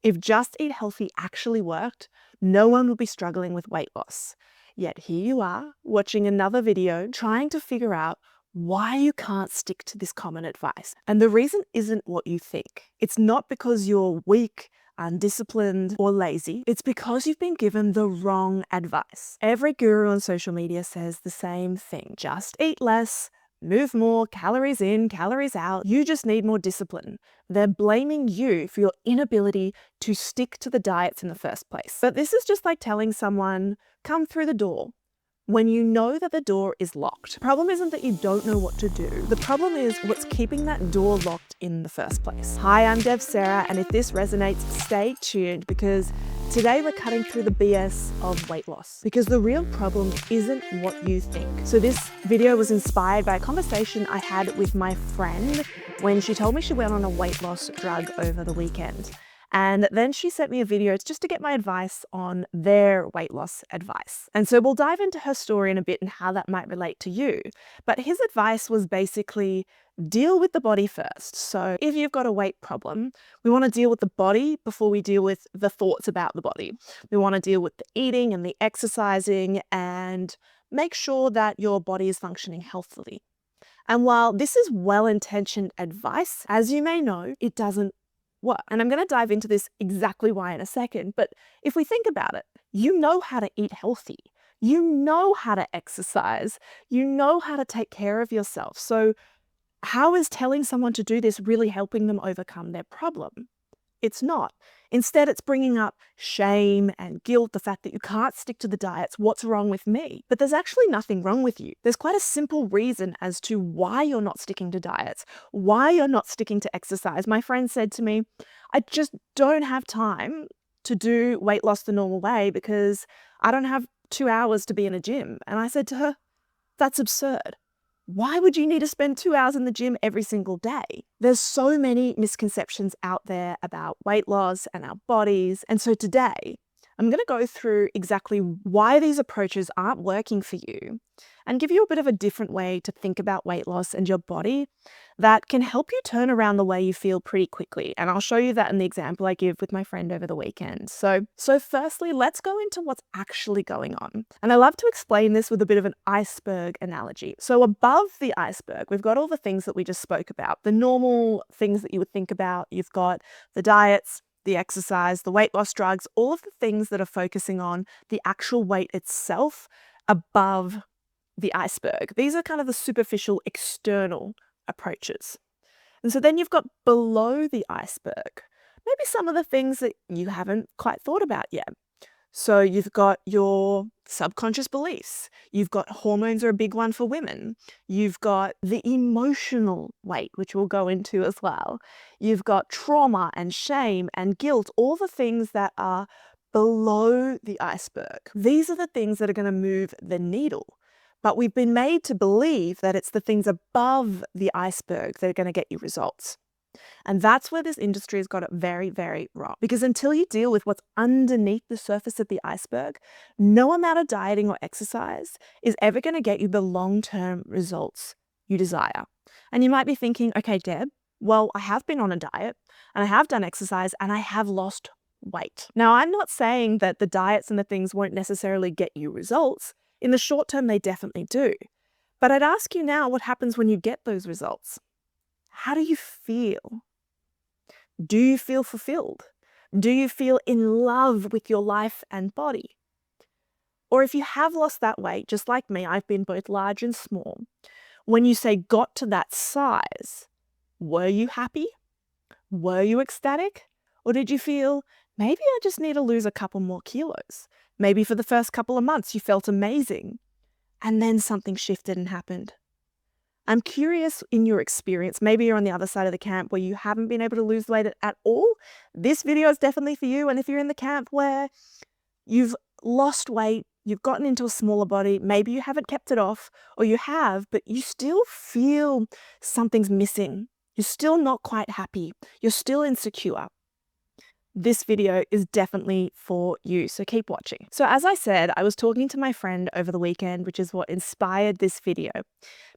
If Just Eat Healthy actually worked, no one would be struggling with weight loss. Yet here you are, watching another video, trying to figure out why you can't stick to this common advice. And the reason isn't what you think. It's not because you're weak, undisciplined, or lazy. It's because you've been given the wrong advice. Every guru on social media says the same thing. Just eat less, move more, calories in, calories out. You just need more discipline. They're blaming you for your inability to stick to the diets in the first place. But this is just like telling someone, come through the door, when you know that the door is locked. The problem isn't that you don't know what to do. The problem is what's keeping that door locked in the first place. Hi, I'm Dev Sarah, and if this resonates, stay tuned because today we're cutting through the BS of weight loss because the real problem isn't what you think. So this video was inspired by a conversation I had with my friend when she told me she went on a weight loss drug over the weekend. And then she sent me a video just to get my advice on their weight loss advice. And so we'll dive into her story in a bit and how that might relate to you. But his advice was basically deal with the body first. So if you've got a weight problem, we want to deal with the body before we deal with the thoughts about the body. We want to deal with the eating and the exercising and make sure that your body is functioning healthily. And while this is well-intentioned advice, as you may know, it doesn't work. And I'm going to dive into this exactly why in a second. But if we think about it, you know how to eat healthy. You know how to exercise. You know how to take care of yourself. So how is telling someone to do this really helping them overcome their problem? It's not. Instead, it's bringing up shame and guilt, the fact that you can't stick to the diets. What's wrong with me? But there's actually nothing wrong with you. There's quite a simple reason as to why you're not sticking to diets, why you're not sticking to exercise. My friend said to me, I just don't have time to do weight loss the normal way because I don't have 2 hours to be in a gym. And I said to her, that's absurd. Why would you need to spend 2 hours in the gym every single day? There's so many misconceptions out there about weight loss and our bodies. And so today, I'm going to go through exactly why these approaches aren't working for you and give you a bit of a different way to think about weight loss and your body that can help you turn around the way you feel pretty quickly. And I'll show you that in the example I give with my friend over the weekend. So firstly, let's go into what's actually going on. And I love to explain this with a bit of an iceberg analogy. So above the iceberg, we've got all the things that we just spoke about, the normal things that you would think about. You've got the diets, the exercise, the weight loss drugs, all of the things that are focusing on the actual weight itself above the iceberg. These are kind of the superficial external approaches. And so then you've got below the iceberg, maybe some of the things that you haven't quite thought about yet. So you've got your subconscious beliefs. You've got hormones are a big one for women. You've got the emotional weight, which we'll go into as well. You've got trauma and shame and guilt, all the things that are below the iceberg. These are the things that are going to move the needle. But we've been made to believe that it's the things above the iceberg that are going to get you results. And that's where this industry has got it very, very wrong. Because until you deal with what's underneath the surface of the iceberg, no amount of dieting or exercise is ever going to get you the long-term results you desire. And you might be thinking, okay, Deb, well, I have been on a diet and I have done exercise and I have lost weight. Now, I'm not saying that the diets and the things won't necessarily get you results. In the short term, they definitely do. But I'd ask you now, what happens when you get those results? How do you feel? Do you feel fulfilled? Do you feel in love with your life and body? Or if you have lost that weight, just like me, I've been both large and small. When you say got to that size, were you happy? Were you ecstatic? Or did you feel, maybe I just need to lose a couple more kilos? Maybe for the first couple of months you felt amazing, and then something shifted and happened. I'm curious in your experience, maybe you're on the other side of the camp where you haven't been able to lose weight at all. This video is definitely for you. And if you're in the camp where you've lost weight, you've gotten into a smaller body, maybe you haven't kept it off, or you have, but you still feel something's missing. You're still not quite happy. You're still insecure. This video is definitely for you, so keep watching. So as I said, I was talking to my friend over the weekend, which is what inspired this video,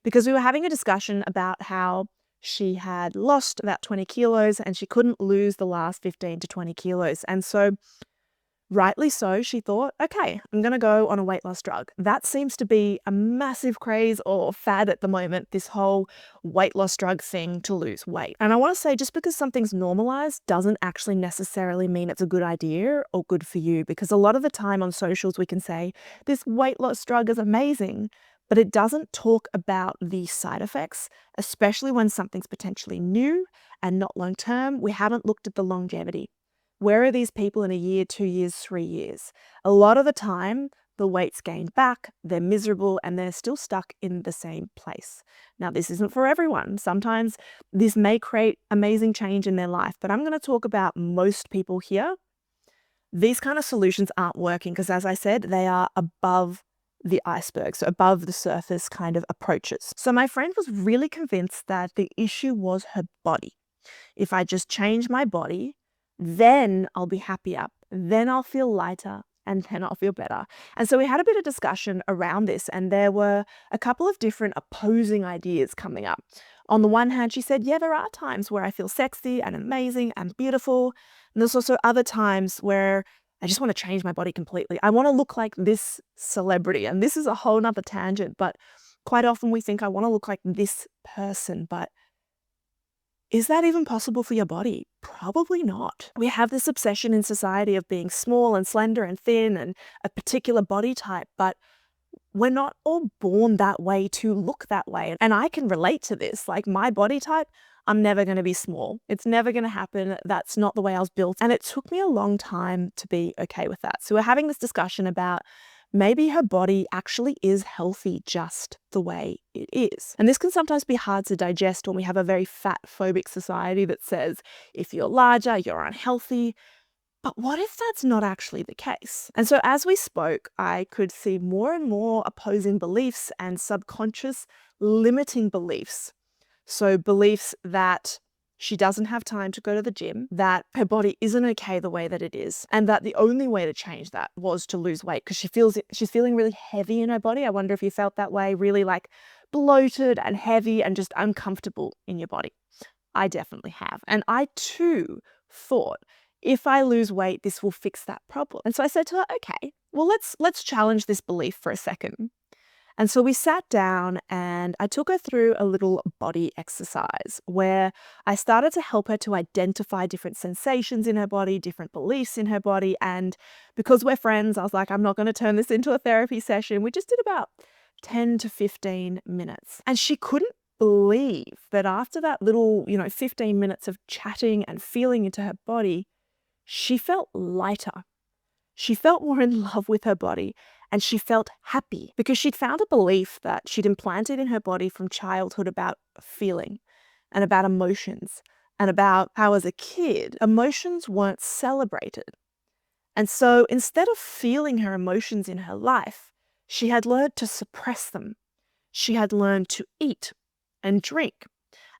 because we were having a discussion about how She had lost about 20 kilos and she couldn't lose the last 15 to 20 kilos. And so rightly so, she thought, okay, I'm going to go on a weight loss drug. That seems to be a massive craze or fad at the moment, this whole weight loss drug thing to lose weight. And I want to say, just because something's normalized doesn't actually necessarily mean it's a good idea or good for you, because a lot of the time on socials we can say, this weight loss drug is amazing, but it doesn't talk about the side effects, especially when something's potentially new and not long term. We haven't looked at the longevity. Where are these people in a year, 2 years, 3 years? A lot of the time, the weight's gained back, they're miserable, and they're still stuck in the same place. Now, this isn't for everyone. Sometimes this may create amazing change in their life, but I'm going to talk about most people here. These kind of solutions aren't working because, as I said, they are above the iceberg, so above the surface kind of approaches. So my friend was really convinced that the issue was her body. If I just change my body, then I'll be happier, then I'll feel lighter, and then I'll feel better. And so we had a bit of discussion around this, and there were a couple of different opposing ideas coming up. On the one hand, she said, yeah, there are times where I feel sexy and amazing and beautiful. And there's also other times where I just want to change my body completely. I want to look like this celebrity. And this is a whole nother tangent, but quite often we think I want to look like this person, but is that even possible for your body? Probably not. We have this obsession in society of being small and slender and thin and a particular body type, but we're not all born that way to look that way. And I can relate to this. Like my body type, I'm never going to be small. It's never going to happen. That's not the way I was built. And it took me a long time to be okay with that. So we're having this discussion about maybe her body actually is healthy just the way it is. And this can sometimes be hard to digest when we have a very fat-phobic society that says, if you're larger, you're unhealthy. But what if that's not actually the case? And so as we spoke, I could see more and more opposing beliefs and subconscious limiting beliefs. So beliefs that she doesn't have time to go to the gym, that her body isn't okay the way that it is, and that the only way to change that was to lose weight because she's feeling really heavy in her body. I wonder if you felt that way, really like bloated and heavy and just uncomfortable in your body. I definitely have. And I too thought, if I lose weight, this will fix that problem. And so I said to her, okay, well, let's challenge this belief for a second. And so we sat down and I took her through a little body exercise where I started to help her to identify different sensations in her body, different beliefs in her body. And because we're friends, I was like, I'm not going to turn this into a therapy session. We just did about 10 to 15 minutes. And she couldn't believe that after that little, 15 minutes of chatting and feeling into her body, she felt lighter. She felt more in love with her body and she felt happy because she'd found a belief that she'd implanted in her body from childhood about feeling and about emotions and about how as a kid, emotions weren't celebrated. And so instead of feeling her emotions in her life, she had learned to suppress them. She had learned to eat and drink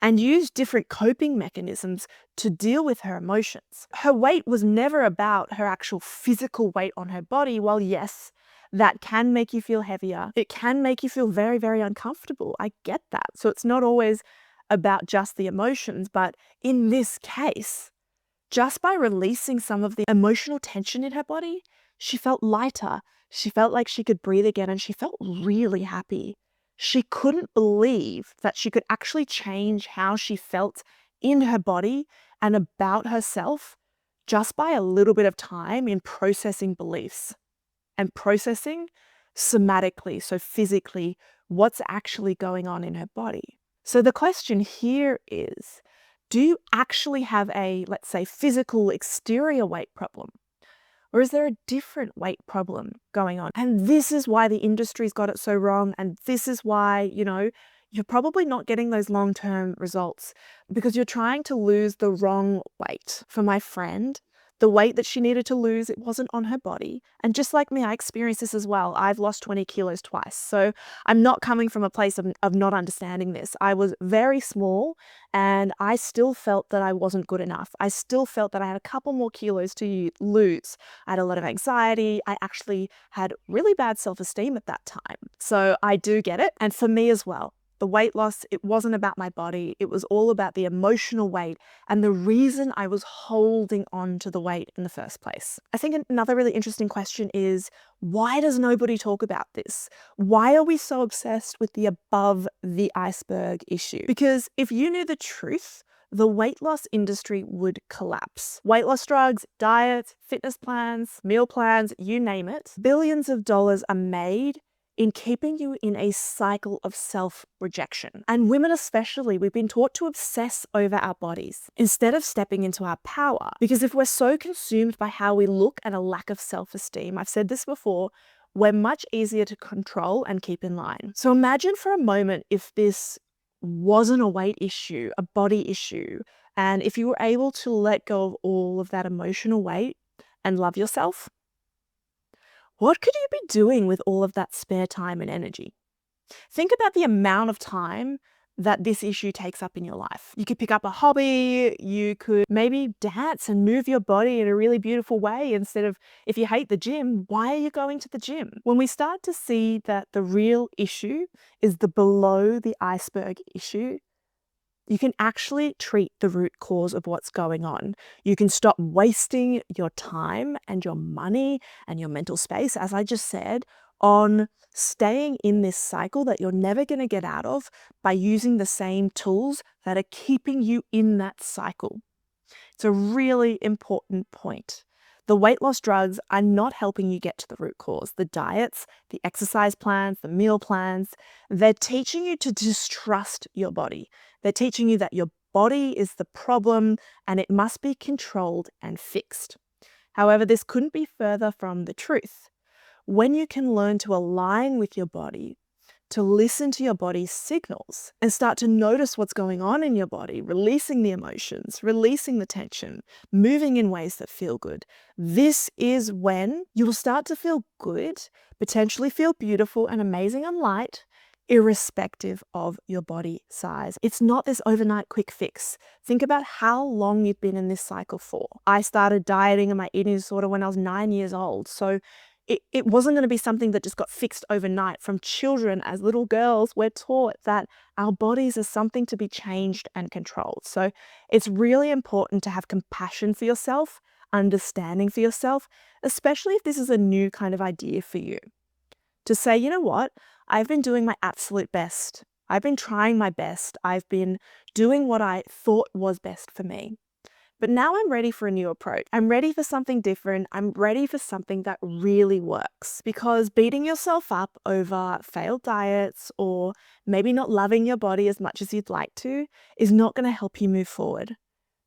and use different coping mechanisms to deal with her emotions. Her weight was never about her actual physical weight on her body. While yes, that can make you feel heavier. It can make you feel very, very uncomfortable. I get that. So it's not always about just the emotions, but in this case, just by releasing some of the emotional tension in her body, she felt lighter. She felt like she could breathe again and she felt really happy. She couldn't believe that she could actually change how she felt in her body and about herself just by a little bit of time in processing beliefs and processing somatically, so physically, what's actually going on in her body. So the question here is, do you actually have a, let's say, physical exterior weight problem? Or is there a different weight problem going on? And this is why the industry's got it so wrong. And this is why, you're probably not getting those long-term results because you're trying to lose the wrong weight. For my friend, the weight that she needed to lose, it wasn't on her body. And just like me, I experienced this as well. I've lost 20 kilos twice. So I'm not coming from a place of not understanding this. I was very small and I still felt that I wasn't good enough. I still felt that I had a couple more kilos to lose. I had a lot of anxiety. I actually had really bad self-esteem at that time. So I do get it. And for me as well, The weight loss, it wasn't about my body. It was all about the emotional weight and the reason I was holding on to the weight in the first place. I think another really interesting question is, why does nobody talk about this? Why are we so obsessed with the above the iceberg issue? Because if you knew the truth, the weight loss industry would collapse. Weight loss drugs, diets, fitness plans, meal plans, you name it. Billions of dollars are made in keeping you in a cycle of self-rejection. And women especially, we've been taught to obsess over our bodies instead of stepping into our power. Because if we're so consumed by how we look and a lack of self-esteem, I've said this before, we're much easier to control and keep in line. So imagine for a moment if this wasn't a weight issue, a body issue, and if you were able to let go of all of that emotional weight and love yourself. What could you be doing with all of that spare time and energy? Think about the amount of time that this issue takes up in your life. You could pick up a hobby, you could maybe dance and move your body in a really beautiful way instead of, if you hate the gym, why are you going to the gym? When we start to see that the real issue is the below the iceberg issue, you can actually treat the root cause of what's going on. You can stop wasting your time and your money and your mental space, as I just said, on staying in this cycle that you're never going to get out of by using the same tools that are keeping you in that cycle. It's a really important point. The weight loss drugs are not helping you get to the root cause. The diets, the exercise plans, the meal plans, they're teaching you to distrust your body. They're teaching you that your body is the problem and it must be controlled and fixed. However, this couldn't be further from the truth. When you can learn to align with your body, to listen to your body's signals and start to notice what's going on in your body, releasing the emotions, releasing the tension, moving in ways that feel good. This is when you will start to feel good, potentially feel beautiful and amazing and light, irrespective of your body size. It's not this overnight quick fix. Think about how long you've been in this cycle for. I started dieting and my eating disorder when I was 9 years old. So it wasn't going to be something that just got fixed overnight. From children, as little girls, we're taught that our bodies are something to be changed and controlled. So it's really important to have compassion for yourself, understanding for yourself, especially if this is a new kind of idea for you. To say, you know what, I've been doing my absolute best. I've been trying my best. I've been doing what I thought was best for me. But now I'm ready for a new approach. I'm ready for something different. I'm ready for something that really works. Because beating yourself up over failed diets or maybe not loving your body as much as you'd like to is not going to help you move forward.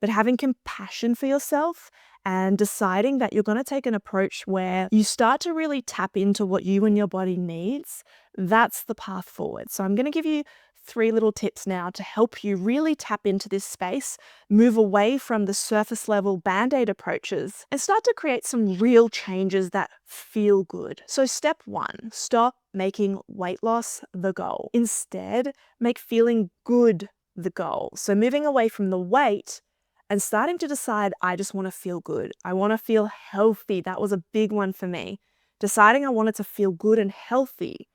But having compassion for yourself and deciding that you're going to take an approach where you start to really tap into what you and your body needs, that's the path forward. So I'm going to give you 3 little tips now to help you really tap into this space, move away from the surface level band-aid approaches and start to create some real changes that feel good. So step 1, stop making weight loss the goal. Instead, make feeling good the goal. So moving away from the weight and starting to decide, I just want to feel good. I want to feel healthy. That was a big one for me. Deciding I wanted to feel good and healthy.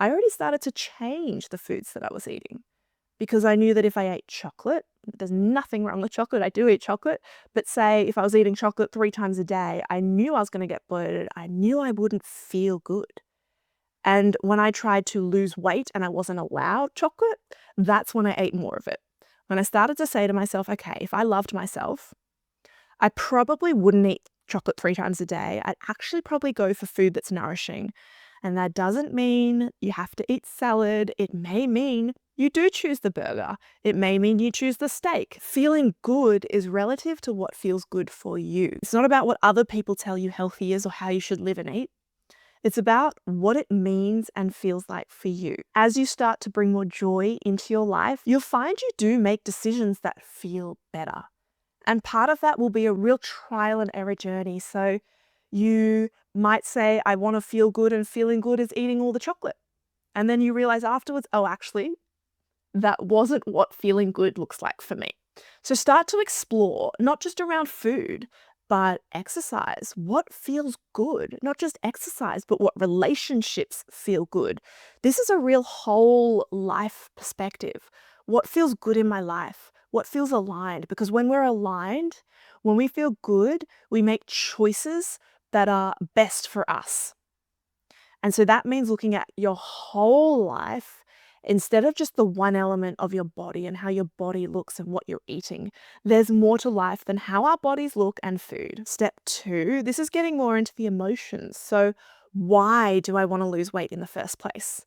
I already started to change the foods that I was eating because I knew that if I ate chocolate, there's nothing wrong with chocolate. I do eat chocolate, but say if I was eating chocolate 3 times a day, I knew I was going to get bloated. I knew I wouldn't feel good. And when I tried to lose weight and I wasn't allowed chocolate, that's when I ate more of it. When I started to say to myself, okay, if I loved myself, I probably wouldn't eat chocolate 3 times a day. I'd actually probably go for food that's nourishing. And that doesn't mean you have to eat salad. It may mean you do choose the burger. It may mean you choose the steak. Feeling good is relative to what feels good for you. It's not about what other people tell you healthy is or how you should live and eat. It's about what it means and feels like for you. As you start to bring more joy into your life, you'll find you do make decisions that feel better. And part of that will be a real trial and error journey. So you might say, I want to feel good, and feeling good is eating all the chocolate. And then you realize afterwards, oh, actually, that wasn't what feeling good looks like for me. So start to explore, not just around food, but exercise. What feels good? Not just exercise, but what relationships feel good. This is a real whole life perspective. What feels good in my life? What feels aligned? Because when we're aligned, when we feel good, we make choices that are best for us. And so that means looking at your whole life instead of just the one element of your body and how your body looks and what you're eating. There's more to life than how our bodies look and food. Step 2, this is getting more into the emotions. So why do I want to lose weight in the first place?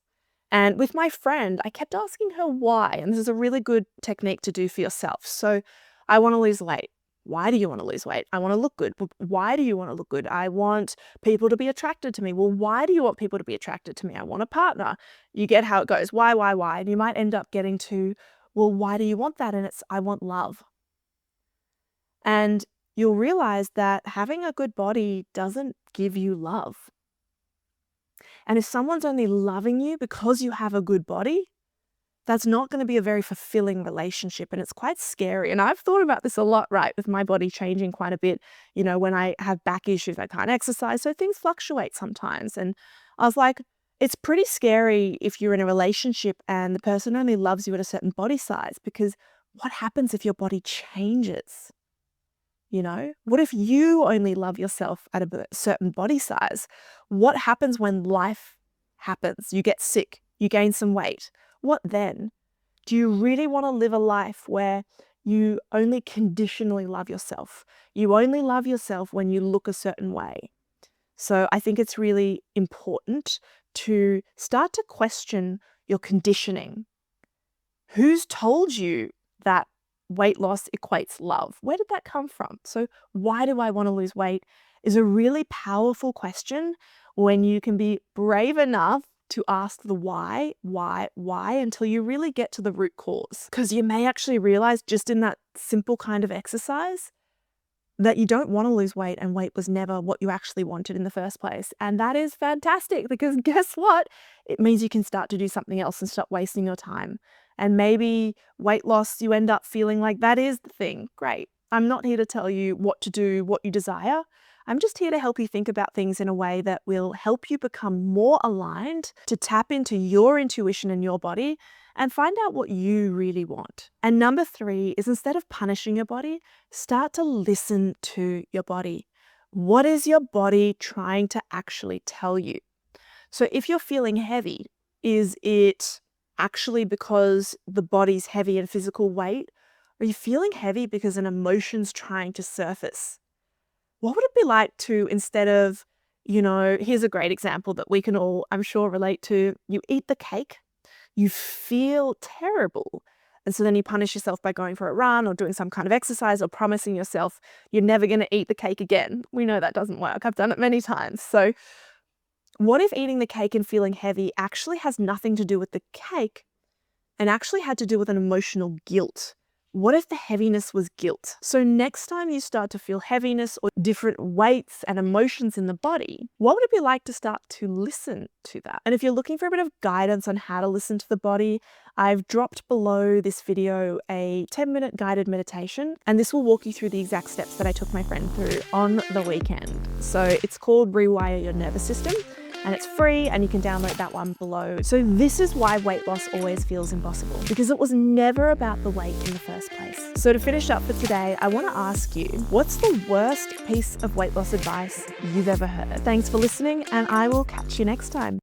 And with my friend, I kept asking her why. And this is a really good technique to do for yourself. So I want to lose weight. Why do you want to lose weight? I want to look good. Why do you want to look good? I want people to be attracted to me. Well, why do you want people to be attracted to me? I want a partner. You get how it goes. Why? And you might end up getting to, well, why do you want that? And it's, I want love. And you'll realize that having a good body doesn't give you love. And if someone's only loving you because you have a good body, that's not going to be a very fulfilling relationship. And it's quite scary. And I've thought about this a lot, right, with my body changing quite a bit. You know, when I have back issues, I can't exercise. So things fluctuate sometimes. And I was like, it's pretty scary if you're in a relationship and the person only loves you at a certain body size, because what happens if your body changes? You know, what if you only love yourself at a certain body size? What happens when life happens? You get sick, you gain some weight. What then? Do you really want to live a life where you only conditionally love yourself? You only love yourself when you look a certain way. So I think it's really important to start to question your conditioning. Who's told you that weight loss equates love? Where did that come from? So why do I want to lose weight is a really powerful question when you can be brave enough to ask the why until you really get to the root cause. Because you may actually realize just in that simple kind of exercise that you don't want to lose weight and weight was never what you actually wanted in the first place. And that is fantastic because guess what? It means you can start to do something else and stop wasting your time. And maybe weight loss, you end up feeling like that is the thing. Great. I'm not here to tell you what to do, what you desire. I'm just here to help you think about things in a way that will help you become more aligned to tap into your intuition and your body and find out what you really want. And number 3 is instead of punishing your body, start to listen to your body. What is your body trying to actually tell you? So if you're feeling heavy, is it actually because the body's heavy and physical weight? Are you feeling heavy because an emotion's trying to surface? What would it be like to, instead of, here's a great example that we can all, I'm sure, relate to. You eat the cake, you feel terrible. And so then you punish yourself by going for a run or doing some kind of exercise or promising yourself you're never going to eat the cake again. We know that doesn't work. I've done it many times. So what if eating the cake and feeling heavy actually has nothing to do with the cake and actually had to do with an emotional guilt? What if the heaviness was guilt? So next time you start to feel heaviness or different weights and emotions in the body, what would it be like to start to listen to that? And if you're looking for a bit of guidance on how to listen to the body, I've dropped below this video a 10-minute guided meditation, and this will walk you through the exact steps that I took my friend through on the weekend. So it's called Rewire Your Nervous System. And it's free and you can download that one below. So this is why weight loss always feels impossible, because it was never about the weight in the first place. So to finish up for today, I want to ask you, what's the worst piece of weight loss advice you've ever heard? Thanks for listening and I will catch you next time.